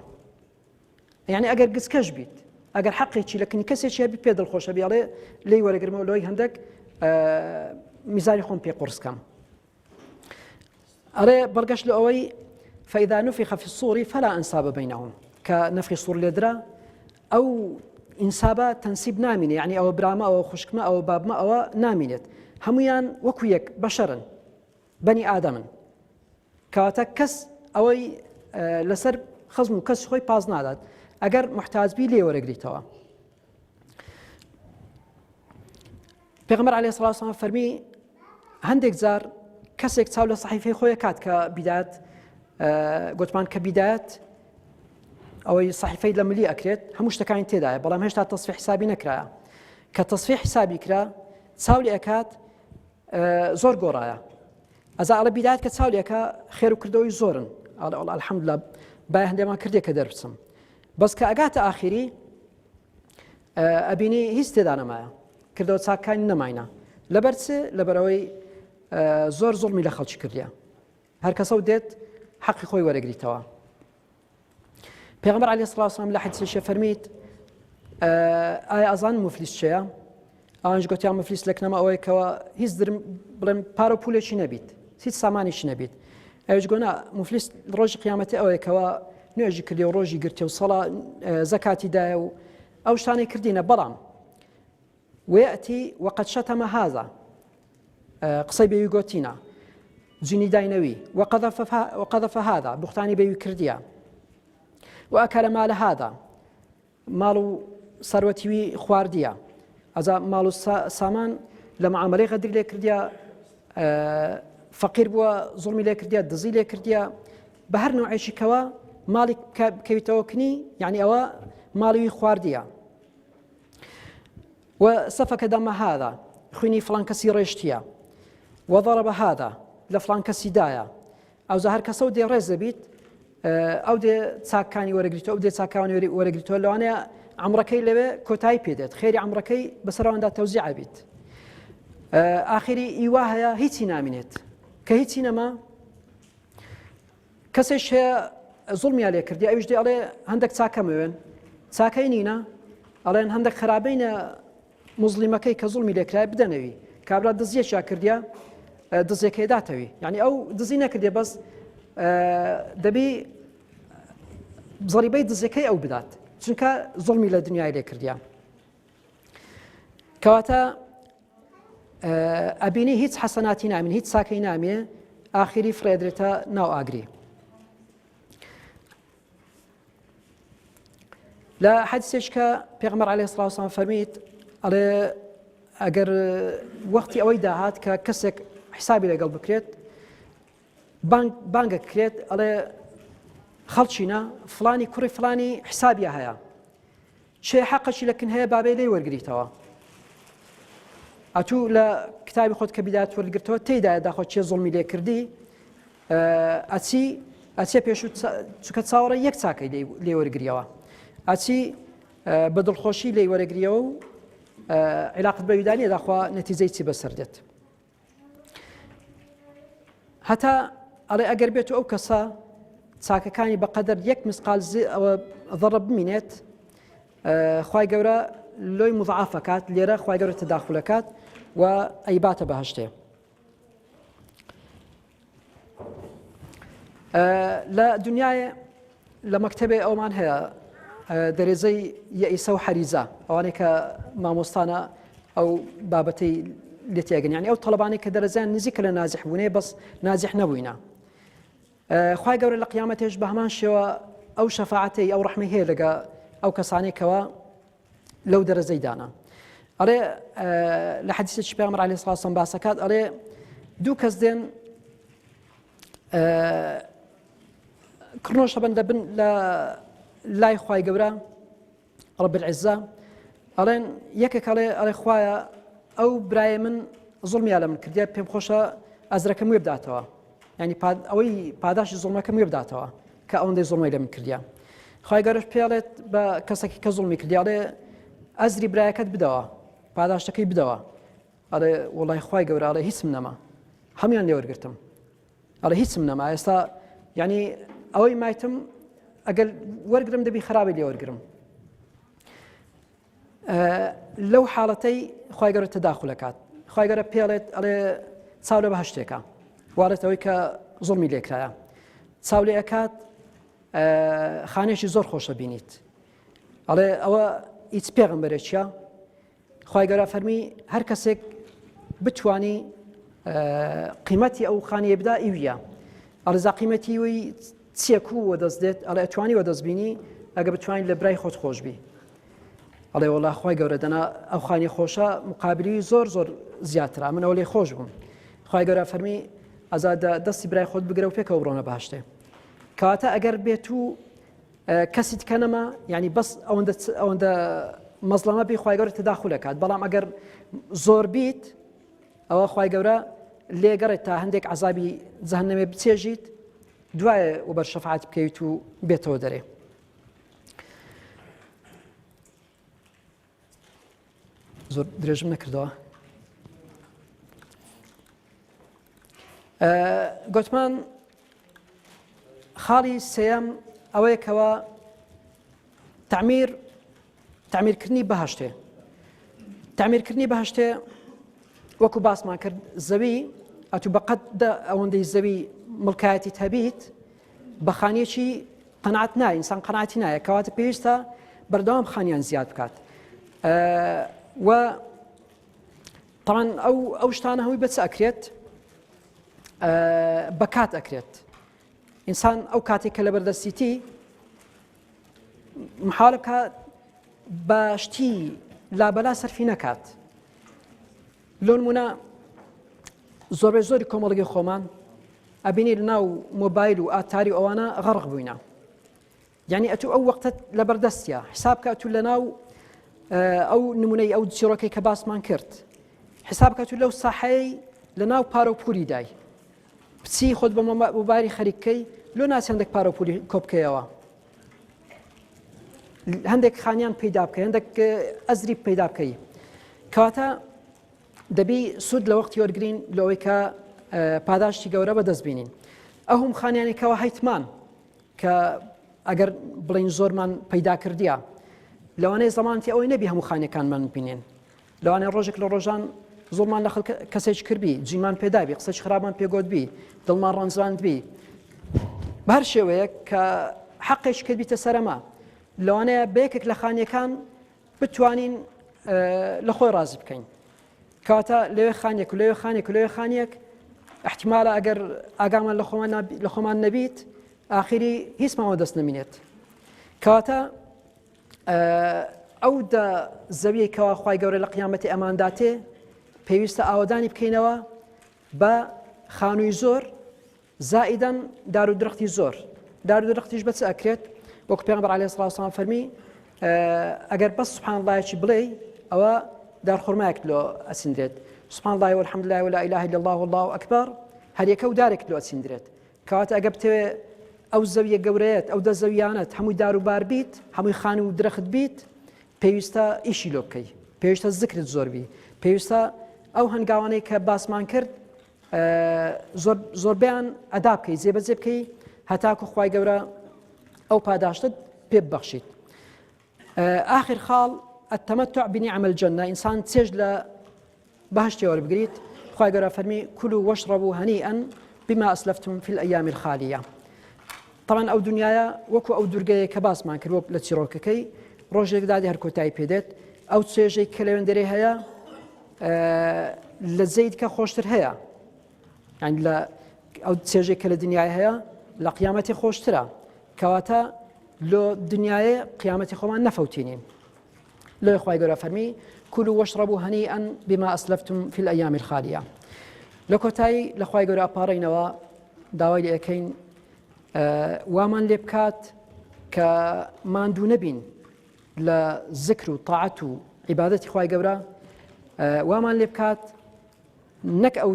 يعني أجر قس كجبيت أجر حقيقي لكن كسيش يبي بيد الخوش أبي عليه لي ولا جرمه لوي هندك ميزان يخون بي قرص كم أري برجش لأوي فإذا نفخ في الصور فلا أنساب بينهم كنفخ الصور لدرا أو إنسابة تنسيب نامنة يعني أو براما أو خشكمة أو بابما أو نامنة هميان وكويك بشرا بني آدم كاتك كس أوي لسر خزم كس خوي باز نادات أجر محتاج بي لي ورقريتوا پیغمبر عليه الصلاة والسلام فرمي هندك زار كسك تساول صحيفة خويا كات كبدايات قلتمان كبدايات أو صحيفة لما لي أكرت همش تكاين تدايا بلام هشتا تصفيح حسابي نكرايا كتصفيح حسابي كرا تساولي أكات زور قرايا أذا على بدايات كتساولي أكا خير وكردوي زورن الحمد لله باي هندي ما كردي كدرسم بس كأجات آخري أبيني هيس تدانا معايا كردو تساكاين نماينا لبرس لبروي زور ظلمي لخلش كرديا هر كسو ديت حقي خوي ورقريتوا پیغمبر عليه الصلاة والسلام لحديث الشيء فرميت آية أظن مفلس شيء آنج قلت يا مفلس لك نما أوي كوا هيز درم بلم بارو بولش نبيت سيت سامانش نبيت أيش قلنا مفلس روج قيامته أوي كوا نيجي كردي وروجي قرتي وصلاة زكاة دايو أو شاني كردينا بلام ويأتي وقد شتم هذا قصي بيو قوتينا زني داينوي وقذف هذا بختاني بيو كرديا وأكل مال هذا مالو ثروتي خوارديا هذا مالو سامان لما عملي غدر لي كرديا فقير بوا ظلمي لي كرديا دزي لي كرديا بهر نوع شي كوا مالك كيتوكني يعني أوا مالو خوارديا وسفك دم هذا خيني فلان كسي ريشتيا وضرب هذا لفلان كسي دايا أو زهر كسو دي رزبيت أو دي تساكاني ورقريتو أو دي تساكاني ورقريتو لو أنا عمركي لبه كوتاي بيدت خيري عمركي بس روان دا توزيع بيت آخري إيواها هيتي نامنت كهيتي نما كسيش هي ظلمي عليه كردي أيش دي عليه هندك تساكا موين تساكينينا عليه هندك خرابين مظلمكي كظلمي لكراي بدنوي كابرا دزيه شاكرديا دزيه كيداتوي يعني أو دزينا كرديا بس دبي ضريبي دزيكي أو بدات چونکە ظلمی لە دنیای لێ کردیا کەواتە ئەبینی هیچ حەسەناتی نامێن هیچ ساکەی نامێ ئاخری فرێدرێتە ناو ئاگری لە حەدیثێک کە پێغەمبەر عەلەیهی سڵاو وسەلام فەرمیت ئەڵێ ئەگەر وەختی ئەوەی داهات کە کەسێک حسابی لەگەڵ بکرێت بانگە کرێت ئەڵێ خەڵچینە فلانی کوڕی فلانی حسابیە هەیە چێ حەقەشی لەکن هەیە بابێ لێی وەرگریتەوە ئەتوو لە کتابی خۆت کە بیدات وەرگرتەوە تێیدایە داخۆ چێ زوڵمی لێ کردی ئەچێ پێشوو چونکە چاوەڕێ یەک چاکەی لێ وەرگریەوە ئەچی بە دڵخۆشی لێی وەرەگریەوە و علاقت بە ویدانیە داخوا نەتیجەی چی بەسەر دێت هەتا ئەڵێ ئەگەر بێت ئەو کەسە چاکەکانی بەقەدەر یەک مسقال ئەوە ضەڕە بمینێت خوای گەورە لۆی مضاعفەکات لێرە خوای گەورە تەداخولەکات و ئەیباتە بەهەشتێ لە دنیاە لە مەکتەبێ ئەومان هەیە دەرێزەی یەئیسە و حەریزە ئەوانەی کە مامۆستانە ئەو بابەتەی لێ تێگەن یعنی ئەو تەڵەبانەی کە دەرەزیان نزیکە لە نازیح بوونێ بەس نازیح نەبووینە خوای گەورە لە قیامەتێش بە هەمان شێوە ئەو شەفاعەتەی ئەو ڕەحمەی هەیە لەگە ئەو کەسانێکەوە لەو دەرەزەی دانا ئەڵێ لە حەدیثێکی پێغەمبەر عەلەیهی سڵاو وسەلام باسەکات ئەڵێ دوو کەس دێن کڕنۆشە بەن دەبن لە لای خوای گەورە ڕەب العیزە ئەڵێن یەکێک ئەڵێ خوایە ئەو برایە من زوڵمیان لە من کردیا پێم خۆشە ئەزرەکەم وێ بداتەوە یعنی ئەوەی پاداشی زوڵمەکەم وێ بداتەوە کە ئەوەندەی زوڵمەی لە من کردیا خوای گەورەش پێڵێت بە کەسێکی کە زوڵمی کردیا ئەڵێ ئەزری برایەکەت بدەوە پاداشتەکەی بدەوە ئەڵێ وڵای خوای گەورە ئەڵێ هیچم نەما هەمویان لێوەرگرتم ئەڵێ هیچم نەما ئێستا یعنی ئەوەی مایتم ئەگەر وەرگرم دەبی خراپی لێوەرگرم لەو حاڵەتەی خوای گەورە تەداخل دەکات خوای گەورە پێڵێت ئەڵێ چاو لە بەهەشتێکە وارێت ئەوەی کە زوڵمی لێکرایە چاو لێ ئەکات خانێکی زۆر خۆشە بینیت ئەڵێ ئەوە هیچ پێغەمبەرێکیە خوای گەورە فەرمی هەر کەسێک بتوانی قیمەتی ئەو خانیە بدا ئیویە ئەڵێ زا قیمەتی وی چیەک و وەدەست دێت ئەڵێ ئەتوانی وەدەست بینی ئەگە بتوانین لە برای خۆت خۆش بی ئەڵێ وەڵا خوای گەورە دەنا ئەو خانی خۆشە مقابلی زۆر زۆر زیاترا من ئەو لێ خۆش بووم خوای گەورە فەرمی ئەزا دەستی برای خۆت بگرە و پێکەوە بڕۆنە بەهەشتێ کەواتە ئەگەر بێت و کەسی تکە نەما یعنی بەس ئەوەندە مەزڵەمە بی خوای گەورە تەداخل دەکات بەڵام ئەگەر زۆر بیت ئەوە خوای گەورە لێگەڕێت تا هەندێک عەزابی جەهەنەمێ بچێژیت دوایە وبەر شەفاعەت بکەیت و بێتەوە دەرێ زۆر درێژم نەکردەوە گوتمان خاڵی سێەم ئەوەیە کەوە تعمیرکردنی بەهەشتێ تعمیرکردنی بەهەشتێ وەکو باسمان کرد زەوی ئەتوو بەقەت ئەوەندەی زەوی مڵکایەتیت هەبیت بە خانیەکی قەناعەت نایە ئینسان قەناعەتی نایە کەواتە پێویستە بەردەوام خانیان زیاد بکات و طبعا ئەو شتانە هەمووی بەچ ئەکرێت بە کات ئەکرێت ئینسان ئەو کاتێک کە لە بەردەستیتی محاڵە بکات بە شتی لابەلا سەرفی نەکات لۆ نمونە زۆری کۆمەڵگەی خۆمان ئەبینی لە ناو مۆبایل و ئاتاری ئەوانە غەرق بووینە یعنی ئەتوو ئەو وەختت لە بەردەستیە حساب کە ئەتوو لە ناو ئەو نمونەی ئەو چیرۆکەی کە باسمان کرد حساب کە ئەتوو لەو ساحەیەی لە ناو پارە و پولی دای بچی خۆت بە مۆبایلی خەریککەی لۆ ناچ هەندێک پارە و پولی کۆبکەیەوە هەندێک خانیان پەیدا بکەی هەندێک ئەزری پەیدا بکەی کەواتە دەبی سوود لە وەختی وەرگرین لەوەی کە پاداشتی گەورە بەدەست بینین ئەو هەم خانیانێکەوە هەیتمان کە ئەگەر بڵین زۆرمان پەیدا کردیە لەوانەیە زەمانتی ئەوەی نەبی هەموو خانەکانمان ببینێن لەوانەیە ڕۆژێک لە ڕۆژان زۆرمان لە کەسێک کردبی جیمان پێدابی قسەی خراپمان پێگوتبی دڵمان ڕەنجاندبی بە هەر شێوەیە کە حەقێک کردبیتە سەرەما لەوانەیە بەیەکێک لە خانیەکان بتوانین لە خۆی ڕازی بکەین کەواتە لەوێ خانێک و لەوێ خانێک و لەوێ خانێک احتیمالە ئەگەر ئاگامان لە خۆمان نەبیت ئاخری هیچمانەوە دەست نەمینێت کەواتە ئەو زەویەی کەوا خوای گەورە لە قیامەتی ئەمانداتێ پێویستە ئاوەدانی بکەینەوە بە خانووی زۆر زائیدەن دار و درەختی زۆر دار و درەختیش بەچ ئەکرێت وەکو پێغەمبەر عەلەیهی سڵاو وسەلام فەرمی ئەگەر بەس سوبحان اللهیەکی بڵێ ئەوە دارخورمایەک لۆ ئەسیندرێت سوبحان الله والحمد لله ولا اله الا الله والله اكبر هەر یەکە و دارێک لۆ ئەسیندرێت کەواتە ئەگە بتەوێ ئەو زەویە گەورەیەت ئەو زەویانەت هەمووی دار و بار بیت هەمووی خان و درەخت بیت پێویستە ئیشی لۆ بکەی پێویستە ذکرت زۆر بی پێویستە ئەو هەنگاوانەی کە باسمان کرد زۆربیان ئەدا بکەی جێبەجێ بکەی هەتاکو خوای گەورە ئەو پاداشتت پێ ببەخشیت آخر خاڵ التمتع بنعم الجنة إنسان تسجل بهشتي وربقريت خوای گەورە فەرمی كلوا واشربوا هنيئا بما أسلفتم في الأيام الخالية طبعا ئەو دنیاە وەکو ئەو دورگەیە کە باسمان کرد وەک لە چیرۆکەکەی ڕۆژێک دادی هەر کۆتایی پێدێت ئەو چێژەی کە لەوێندەرێ هەیە لە زەید کە خۆشتر هەیە یعنی لە ئەو چێژێک کە لە دنیای هەیە لە قیامەتی خۆشترە کەواتە لۆ دنیاە قیامەتی خۆمان نەفەوتێنین لۆی خوای گەورە فەرمی كلوا واشربوا هنيئا بما أسلفتم في الأيام الخالية لە کۆتایی لە خوای گەورە ئەپاڕینەوە داوای لێ ئەەکەین وامان لێ بکات کە ماندوو نەبین لە ذکر و طاعەت و عیبادەتی خوای گەورە وامان لێ بکات نەک ئەو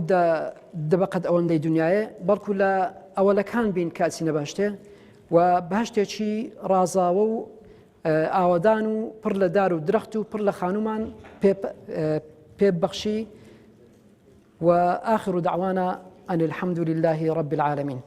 دەبقەت ئەوەندەی دنیاە بەڵکو لە ئەوەلەکان بین کاچینە بەهشتێ و بەهشتێکی ڕازاوە و ئاوەدان و پڕ لە دار و درەخت و پڕ لە خانومان پێ بەخشی وآخر دعوانا أن الحمد لله رب العالمين.